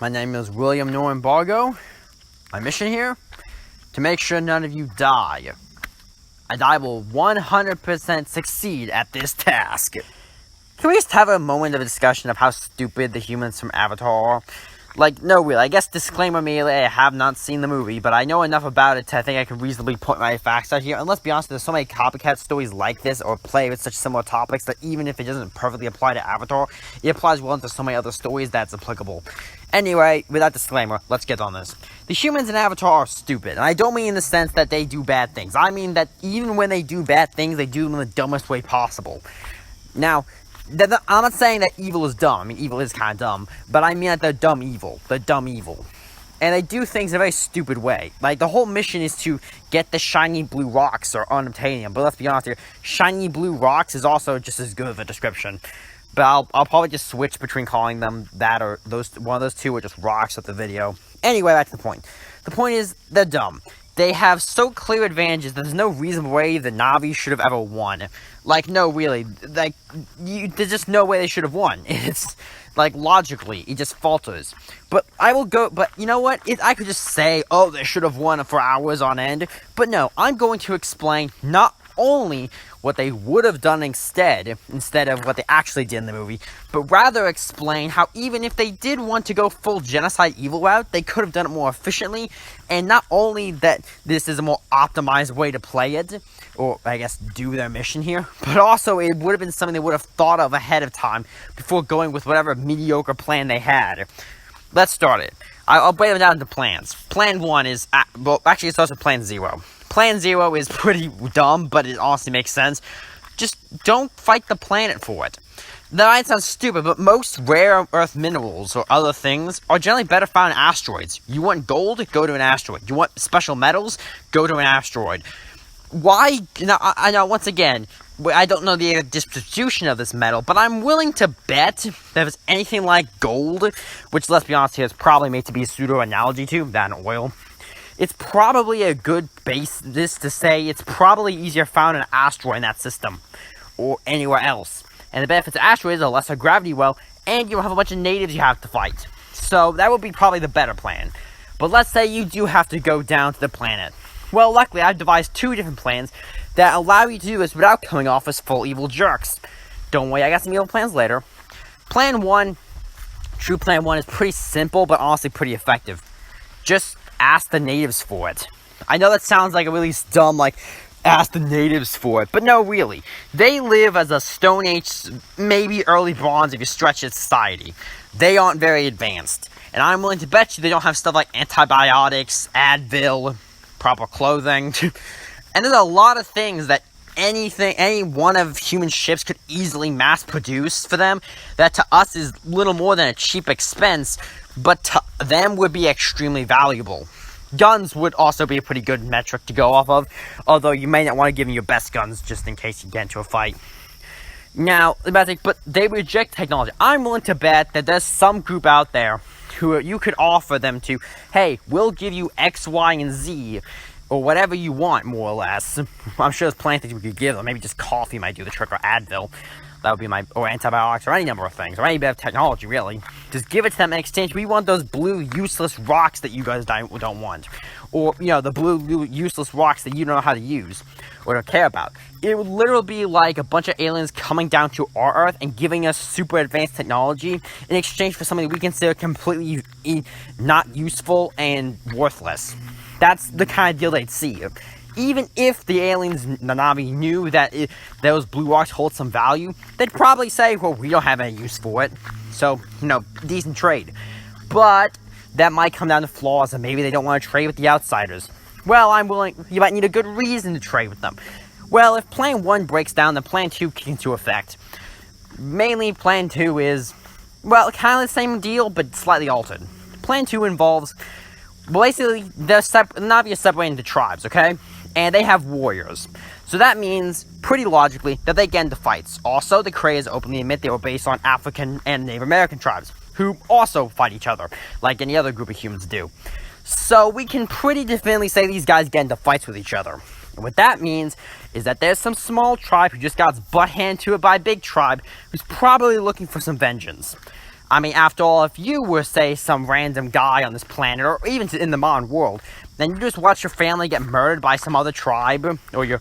My name is William Norman-Bargo. My mission here? To make sure none of you die. And I will 100% succeed at this task. Can we just have a moment of a discussion of how stupid the humans from Avatar are? Like, no, really, I guess disclaimer immediately, I have not seen the movie, but I know enough about it to I think I can reasonably put my facts out here. And let's be honest, there's so many copycat stories like this, or play with such similar topics, that even if it doesn't perfectly apply to Avatar, it applies well to so many other stories that's applicable. Anyway, with that disclaimer, let's get on this. The humans in Avatar are stupid, and I don't mean in the sense that they do bad things. I mean that even when they do bad things, they do them in the dumbest way possible. Now, I'm not saying that evil is dumb. I mean, evil is kind of dumb. But I mean that they're dumb evil. They're dumb evil. And they do things in a very stupid way. Like, the whole mission is to get the shiny blue rocks, or unobtainium. But let's be honest here, shiny blue rocks is also just as good of a description. But I'll probably just switch between calling them that or one of those two, or just rocks at the video. Anyway, back to the point. The point is, they're dumb. They have so clear advantages that there's no reasonable way the Na'vi should have ever won. Like, no, really. Like, there's just no way they should have won. It's, like, logically, it just falters. But you know what? I could just say, oh, they should have won for hours on end. But no, I'm going to explain not only what they would have done instead of what they actually did in the movie, but rather explain how even if they did want to go full genocide evil route, they could have done it more efficiently, and not only that this is a more optimized way to play it, or I guess do their mission here, but also it would have been something they would have thought of ahead of time before going with whatever mediocre plan they had. Let's start it. I'll break them down into plans. Plan 1 is, actually it starts with Plan 0. Plan 0 is pretty dumb, but it honestly makes sense. Just don't fight the planet for it. That might sound stupid, but most rare earth minerals or other things are generally better found in asteroids. You want gold? Go to an asteroid. You want special metals? Go to an asteroid. Why? Now, I know, once again, I don't know the distribution of this metal, but I'm willing to bet that if it's anything like gold, which, let's be honest here, is probably made to be a pseudo-analogy to that and oil, it's probably a good basis to say it's probably easier found in an asteroid in that system, or anywhere else. And the benefits of asteroids are lesser gravity well, and you don't have a bunch of natives you have to fight. So that would be probably the better plan. But let's say you do have to go down to the planet. Well, luckily I've devised 2 different plans that allow you to do this without coming off as full evil jerks. Don't worry, I got some evil plans later. Plan 1, true Plan 1 is pretty simple, but honestly pretty effective. Just ask the natives for it. I know that sounds like a really dumb, like, ask the natives for it, but no, really. They live as a Stone Age, maybe early Bronze if you stretch it, society. They aren't very advanced. And I'm willing to bet you they don't have stuff like antibiotics, Advil, proper clothing. And there's a lot of things that any one of human ships could easily mass produce for them that to us is little more than a cheap expense, but to them would be extremely valuable. Guns would also be a pretty good metric to go off of, although you may not want to give them your best guns just in case you get into a fight. Now, but they reject technology. I'm willing to bet that there's some group out there who you could offer them to, hey, we'll give you X, Y, and Z, or whatever you want, more or less. I'm sure there's plenty of things we could give them. Maybe just coffee might do the trick, or Advil. That would be or antibiotics, or any number of things, or any bit of technology, really. Just give it to them in exchange. We want those blue, useless rocks that you guys don't want. Or, the blue, useless rocks that you don't know how to use, or don't care about. It would literally be like a bunch of aliens coming down to our Earth and giving us super advanced technology in exchange for something we consider completely not useful and worthless. That's the kind of deal they'd see. Even if the aliens, the Na'vi, knew that those blue rocks hold some value, they'd probably say, well, we don't have any use for it. So, decent trade. But that might come down to flaws, and maybe they don't want to trade with the outsiders. Well, I'm willing. You might need a good reason to trade with them. Well, if Plan 1 breaks down, then Plan 2 kicks into effect. Mainly, Plan 2 is, well, kind of the same deal, but slightly altered. Plan 2 involves, basically, the Na'vi are separated into tribes, okay? And they have warriors. So that means, pretty logically, that they get into fights. Also, the Krayas openly admit they were based on African and Native American tribes, who also fight each other, like any other group of humans do. So we can pretty definitively say these guys get into fights with each other. And what that means is that there's some small tribe who just got its butt handed to it by a big tribe who's probably looking for some vengeance. I mean, after all, if you were, say, some random guy on this planet, or even in the modern world, then you just watch your family get murdered by some other tribe, or your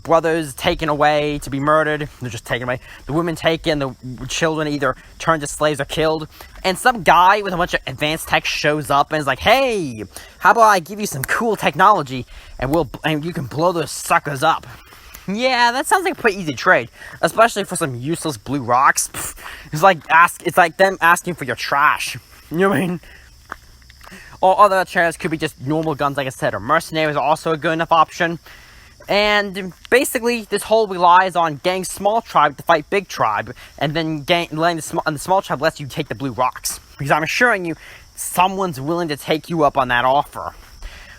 brothers taken away to be murdered. They're just taken away. The women taken, the children either turned to slaves or killed. And some guy with a bunch of advanced tech shows up and is like, "Hey, how about I give you some cool technology, and you can blow those suckers up." Yeah, that sounds like a pretty easy trade, especially for some useless blue rocks. It's like them asking for your trash. You know what I mean? Or other alternatives could be just normal guns, like I said, or mercenaries are also a good enough option. And basically, this whole relies on getting small tribe to fight big tribe, and then letting the small tribe lets you take the blue rocks. Because I'm assuring you, someone's willing to take you up on that offer.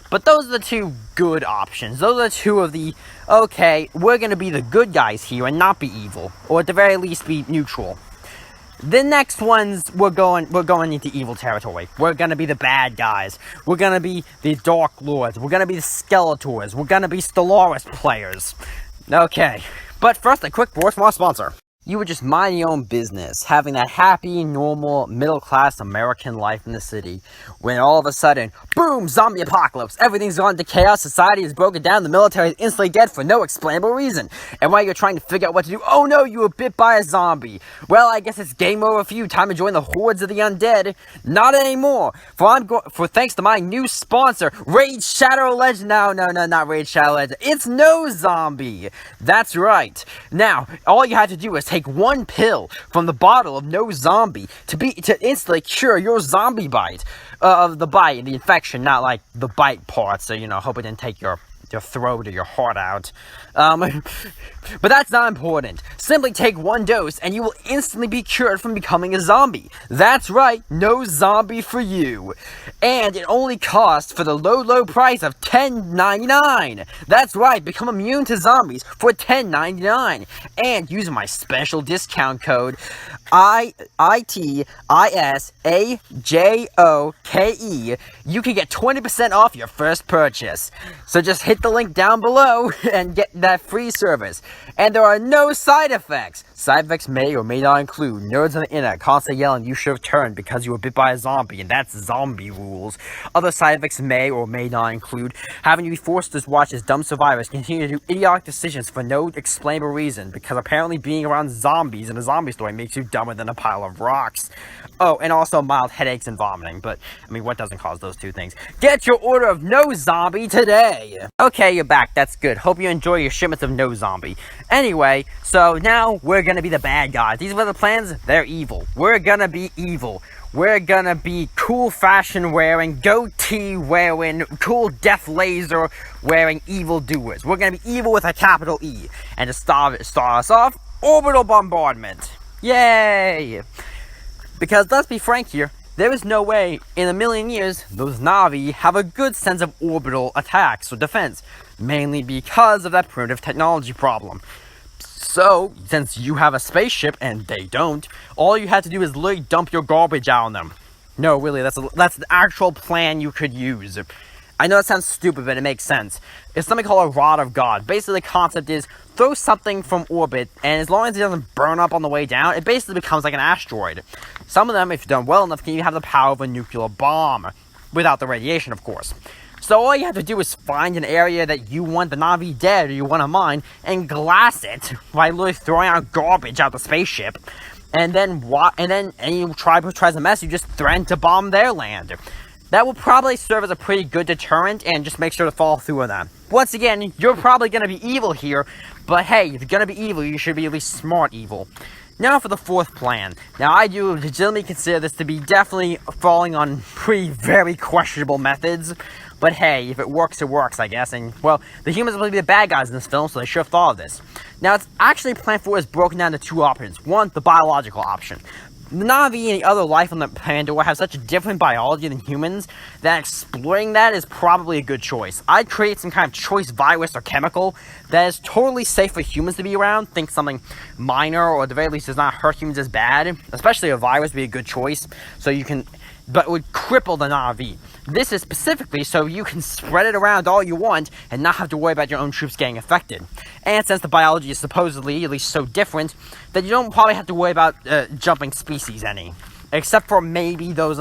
But those are the two good options. Those are two of the, okay, we're going to be the good guys here and not be evil. Or at the very least be neutral. The next ones, we're going into evil territory. We're going to be the bad guys. We're going to be the Dark Lords. We're going to be the Skeletors. We're going to be Stellaris players. Okay. But first, a quick word from our sponsor. You would just mind your own business, having that happy, normal, middle-class American life in the city, when all of a sudden, boom, zombie apocalypse, everything's gone into chaos, society is broken down, the military is instantly dead for no explainable reason. And while you're trying to figure out what to do, oh no, you were bit by a zombie. Well, I guess it's game over for you, time to join the hordes of the undead. Not anymore, for thanks to my new sponsor, Raid Shadow Legend. No, not Raid Shadow Legend, it's No Zombie. That's right. Now, all you have to do is take one pill from the bottle of No Zombie to instantly cure your zombie bite. Of the bite, the infection, not like the bite part, so, hope it didn't take your throat or your heart out. But that's not important. Simply take one dose and you will instantly be cured from becoming a zombie. That's right, no zombie for you. And it only costs for the low price of $10.99. That's right, become immune to zombies for $10.99. And using my special discount code ITISAJOKE, you can get 20% off your first purchase. So just hit the link down below and get that free service. And there are no side effects. Side effects may or may not include nerds on the internet constantly yelling you should have turned because you were bit by a zombie, and that's zombie rules. Other side effects may or may not include having you be forced to watch as dumb survivors continue to do idiotic decisions for no explainable reason, because apparently being around zombies in a zombie story makes you dumber than a pile of rocks. Oh, and also mild headaches and vomiting, but, I mean, what doesn't cause those two things? Get your order of No Zombie today! Okay, you're back, that's good. Hope you enjoy your shipments of No Zombie. Anyway, so now we're gonna be the bad guys. These were the plans, they're evil. We're gonna be evil. We're gonna be cool fashion wearing, goatee wearing, cool death laser wearing evildoers. We're gonna be evil with a capital E. And to start us off, orbital bombardment. Yay! Because let's be frank here, there is no way in a million years those Na'vi have a good sense of orbital attacks or defense, mainly because of that primitive technology problem. So, since you have a spaceship and they don't, all you have to do is literally dump your garbage out on them. No, really, that's the actual plan you could use. I know that sounds stupid, but it makes sense. It's something called a Rod of God. Basically, the concept is throw something from orbit, and as long as it doesn't burn up on the way down, it basically becomes like an asteroid. Some of them, if done well enough, can even have the power of a nuclear bomb. Without the radiation, of course. So all you have to do is find an area that you want the Na'vi dead, or you want to mine, and glass it by literally throwing out garbage out the spaceship. And then any tribe who tries to mess, you just threaten to bomb their land. That will probably serve as a pretty good deterrent, and just make sure to follow through on that. Once again, you're probably going to be evil here, but hey, if you're going to be evil, you should be at least smart evil. Now for the fourth plan. Now I do legitimately consider this to be definitely falling on very questionable methods, but hey, if it works, I guess, and well, the humans are going to be the bad guys in this film, so they should have thought of this. Now it's actually Plan 4 is broken down to two options. One, the biological option. The Na'vi and the other life on the Pandora have such a different biology than humans that exploiting that is probably a good choice. I'd create some kind of choice virus or chemical that is totally safe for humans to be around. Think something minor, or at the very least does not hurt humans as bad. Especially a virus would be a good choice. So you can but it would cripple the Na'vi. This is specifically so you can spread it around all you want and not have to worry about your own troops getting affected. And since the biology is supposedly, at least so different, that you don't probably have to worry about jumping species any. Except for maybe those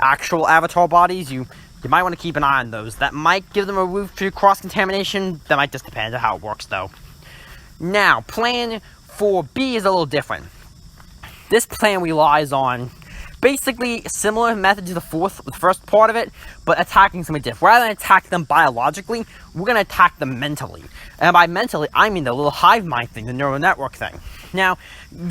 actual avatar bodies, you might want to keep an eye on those. That might give them a route to cross-contamination. That might just depend on how it works, though. Now, plan 4B is a little different. This plan relies on basically a similar method to the first part of it, but attacking something different. Rather than attack them biologically, we're going to attack them mentally. And by mentally, I mean the little hive mind thing, the neural network thing. Now,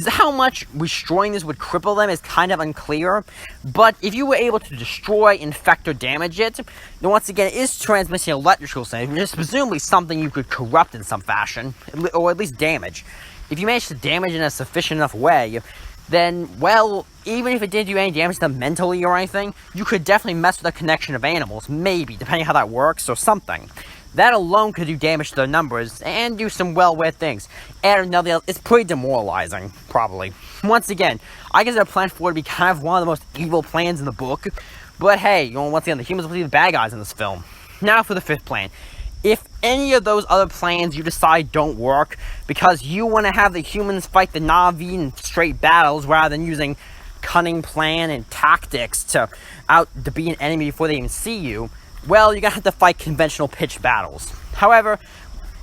how much destroying this would cripple them is kind of unclear, but if you were able to destroy, infect, or damage it, then once again, it is transmitting electrical signals, which is presumably something you could corrupt in some fashion, or at least damage. If you manage to damage in a sufficient enough way, then, well, even if it didn't do any damage to them mentally or anything, you could definitely mess with the connection of animals, maybe, depending on how that works, or something. That alone could do damage to their numbers, and do some well-weird things. And nothing else, it's pretty demoralizing, probably. Once again, I consider Plan 4 to be kind of one of the most evil plans in the book, but hey, once again, the humans will be the bad guys in this film. Now for the 5th plan. If any of those other plans you decide don't work, because you want to have the humans fight the Na'vi in straight battles rather than using cunning plan and tactics to be an enemy before they even see you, well, you're going to have to fight conventional pitched battles. However,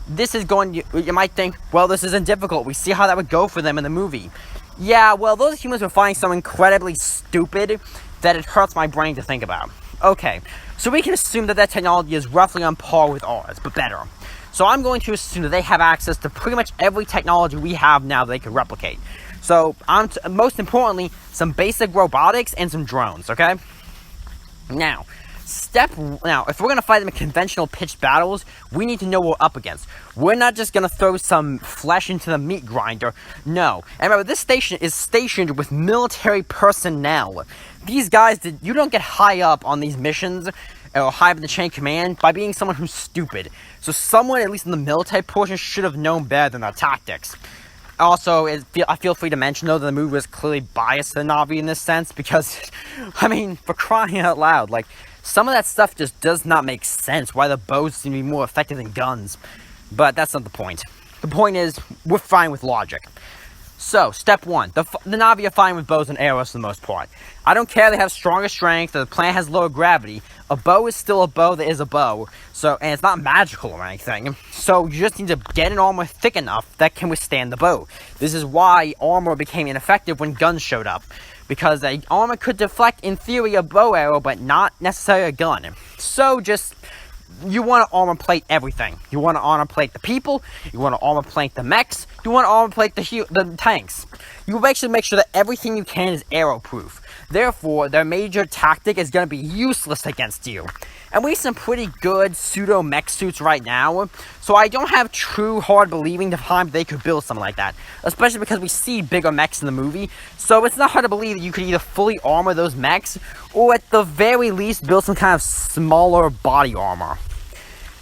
this is you might think, well, this isn't difficult. We see how that would go for them in the movie. Yeah, well, those humans were fighting so incredibly stupid that it hurts my brain to think about. Okay, so we can assume that technology is roughly on par with ours, but better. So I'm going to assume that they have access to pretty much every technology we have now that they can replicate. So, most importantly, some basic robotics and some drones, okay? Now, if we're going to fight them in conventional pitched battles, we need to know what we're up against. We're not just going to throw some flesh into the meat grinder. No. And remember, this station is stationed with military personnel. These guys, you don't get high up on these missions, or high up in the chain of command, by being someone who's stupid. So someone, at least in the military portion, should have known better than their tactics. Also, I feel free to mention, though, that the movie was clearly biased to the Na'vi in this sense, because, I mean, for crying out loud, like, some of that stuff just does not make sense, why the bows seem to be more effective than guns. But that's not the point. The point is, we're fine with logic. So, step 1. The Na'vi are fine with bows and arrows for the most part. I don't care they have stronger strength, or the planet has lower gravity. A bow is still a bow that is a bow. And it's not magical or anything. So, you just need to get an armor thick enough that can withstand the bow. This is why armor became ineffective when guns showed up. Because the armor could deflect, in theory, a bow arrow, but not necessarily a gun. So, you want to armor plate everything. You want to armor plate the people. You want to armor plate the mechs. You want to armor plate the tanks. You actually make sure that everything you can is arrow proof. Therefore, their major tactic is going to be useless against you. And we have some pretty good pseudo mech suits right now, so I don't have true hard believing to find they could build something like that. Especially because we see bigger mechs in the movie, so it's not hard to believe that you could either fully armor those mechs, or at the very least build some kind of smaller body armor.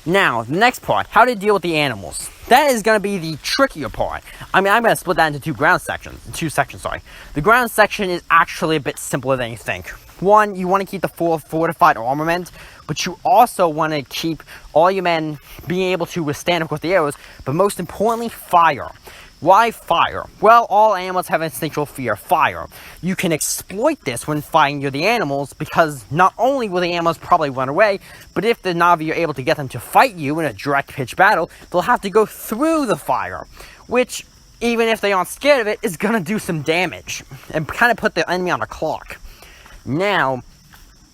Now, the next part, how to deal with the animals. That is going to be the trickier part. I mean, I'm going to split that into two sections. The ground section is actually a bit simpler than you think. One, you want to keep the full fortified armament, but you also want to keep all your men being able to withstand, of course, the arrows, but most importantly, fire. Why fire? Well, all animals have an instinctual fear of fire. You can exploit this when fighting the animals, because not only will the animals probably run away, but if the Na'vi are able to get them to fight you in a direct pitch battle, they'll have to go through the fire, which, even if they aren't scared of it, is going to do some damage, and kind of put the enemy on a clock. Now,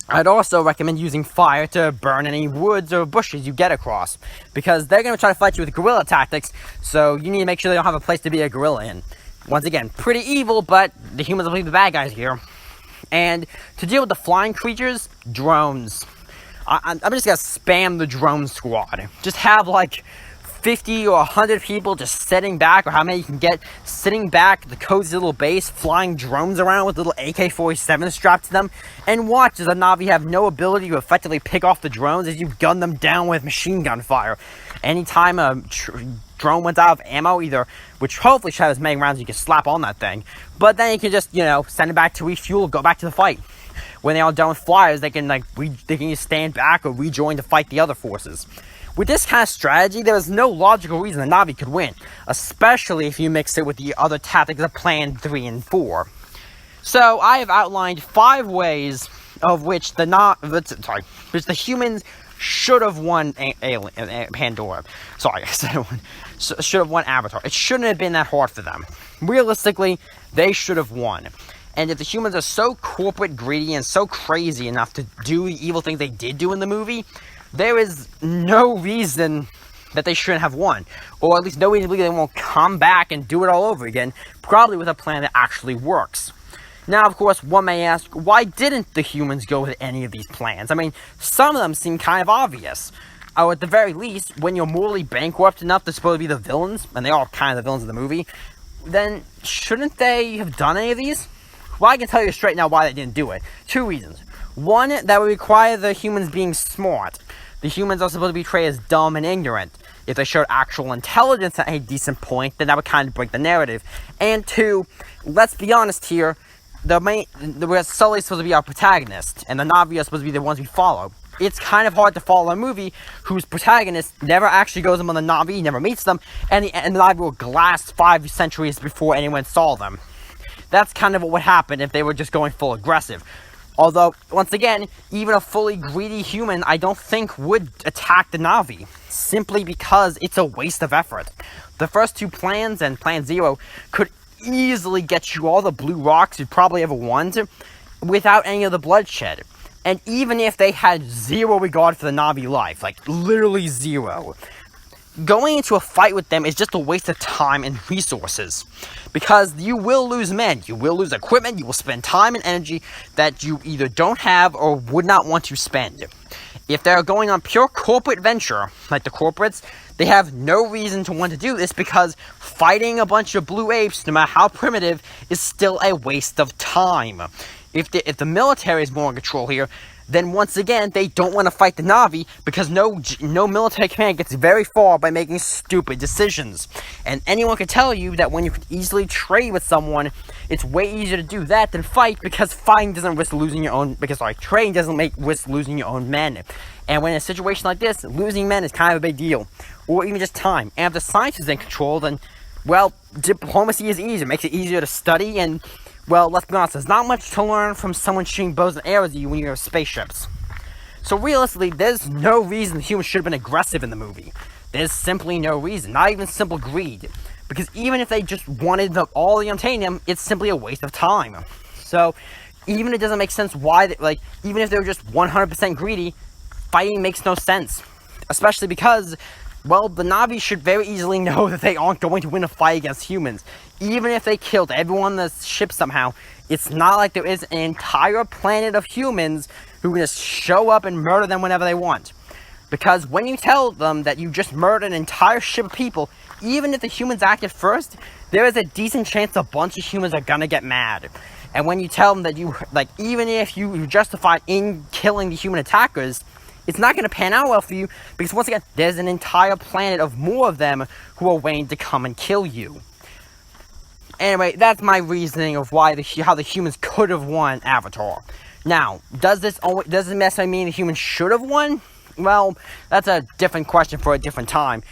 I'd also recommend using fire to burn any woods or bushes you get across, because they're going to try to fight you with guerrilla tactics, so you need to make sure they don't have a place to be a guerrilla in. Once again, pretty evil, but the humans will be the bad guys here. And to deal with the flying creatures, drones. I'm just going to spam the drone squad. Just have like 50 or 100 people just sitting back, or how many you can get, sitting back at the cozy little base, flying drones around with little AK-47 strapped to them, and watch as the Na'vi have no ability to effectively pick off the drones as you gun them down with machine gun fire. Anytime a drone went out of ammo, which hopefully should have as many rounds as you can slap on that thing, but then you can just, send it back to refuel, go back to the fight. when they are done with flyers, they can they can either stand back or rejoin to fight the other forces. With this kind of strategy, there is no logical reason the Na'vi could win, especially if you mix it with the other tactics of Plan 3 and 4. So I have outlined 5 ways of which the humans should have won Pandora. Sorry, I said one. Should have won Avatar. It shouldn't have been that hard for them. Realistically, they should have won. And if the humans are so corporate greedy and so crazy enough to do the evil things they did do in the movie, there is no reason that they shouldn't have won. Or at least no reason to believe they won't come back and do it all over again, probably with a plan that actually works. Now, of course, one may ask, why didn't the humans go with any of these plans? I mean, some of them seem kind of obvious. Or at the very least, when you're morally bankrupt enough to supposed to be the villains, and they are kind of the villains of the movie, then shouldn't they have done any of these? Well, I can tell you straight now why they didn't do it. 2 reasons. One, that would require the humans being smart. The humans are supposed to be portrayed as dumb and ignorant. If they showed actual intelligence at a decent point, then that would kind of break the narrative. And 2, let's be honest here, we're Sully's supposed to be our protagonist, and the Na'vi are supposed to be the ones we follow. It's kind of hard to follow a movie whose protagonist never actually goes among the Na'vi, never meets them, and the Na'vi were glassed 5 centuries before anyone saw them. That's kind of what would happen if they were just going full aggressive. Although, once again, even a fully greedy human, I don't think would attack the Na'vi, simply because it's a waste of effort. The first 2 plans and Plan 0 could easily get you all the blue rocks you'd probably ever want without any of the bloodshed. And even if they had 0 regard for the Na'vi life, like literally 0, going into a fight with them is just a waste of time and resources. Because you will lose men, you will lose equipment, you will spend time and energy that you either don't have or would not want to spend. If they're going on pure corporate venture, like the corporates, they have no reason to want to do this because fighting a bunch of blue apes, no matter how primitive, is still a waste of time. If the military is more in control here, then once again, they don't want to fight the Na'vi because no military command gets very far by making stupid decisions. And anyone can tell you that when you can easily trade with someone, it's way easier to do that than fight because fighting doesn't risk losing your own, trading doesn't risk losing your own men. And when in a situation like this, losing men is kind of a big deal. Or even just time. And if the science is in control, then, well, diplomacy is easier. It makes it easier to study and, well, let's be honest, there's not much to learn from someone shooting bows and arrows at you when you have spaceships. So realistically, there's no reason humans should have been aggressive in the movie. There's simply no reason, not even simple greed. Because even if they just wanted all the unobtainium, it's simply a waste of time. So, even if it doesn't make sense why, even if they were just 100% greedy, fighting makes no sense. Especially because, well, the Na'vi should very easily know that they aren't going to win a fight against humans. Even if they killed everyone on the ship somehow, it's not like there is an entire planet of humans who can just show up and murder them whenever they want. Because when you tell them that you just murdered an entire ship of people, even if the humans acted first, there is a decent chance a bunch of humans are gonna get mad. And when you tell them that even if you justify in killing the human attackers, it's not gonna pan out well for you, because once again, there's an entire planet of more of them who are waiting to come and kill you. Anyway, that's my reasoning of how the humans could have won Avatar. Now, does this necessarily mean the humans should have won? Well, that's a different question for a different time.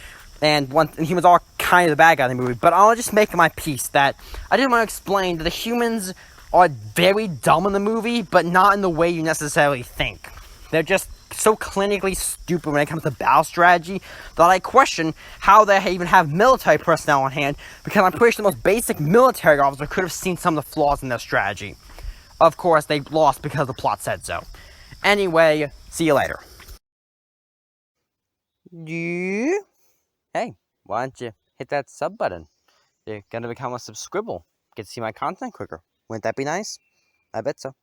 And humans are kind of the bad guy in the movie. But I'll just make my piece that I didn't want to explain that the humans are very dumb in the movie, but not in the way you necessarily think. They're just so clinically stupid when it comes to battle strategy that I question how they even have military personnel on hand, because I'm pretty sure the most basic military officer could have seen some of the flaws in their strategy. Of course, they lost because the plot said so. Anyway, see you later. Yeah? Hey, why don't you hit that sub button? You're gonna become a subscriber. Get to see my content quicker. Wouldn't that be nice? I bet so.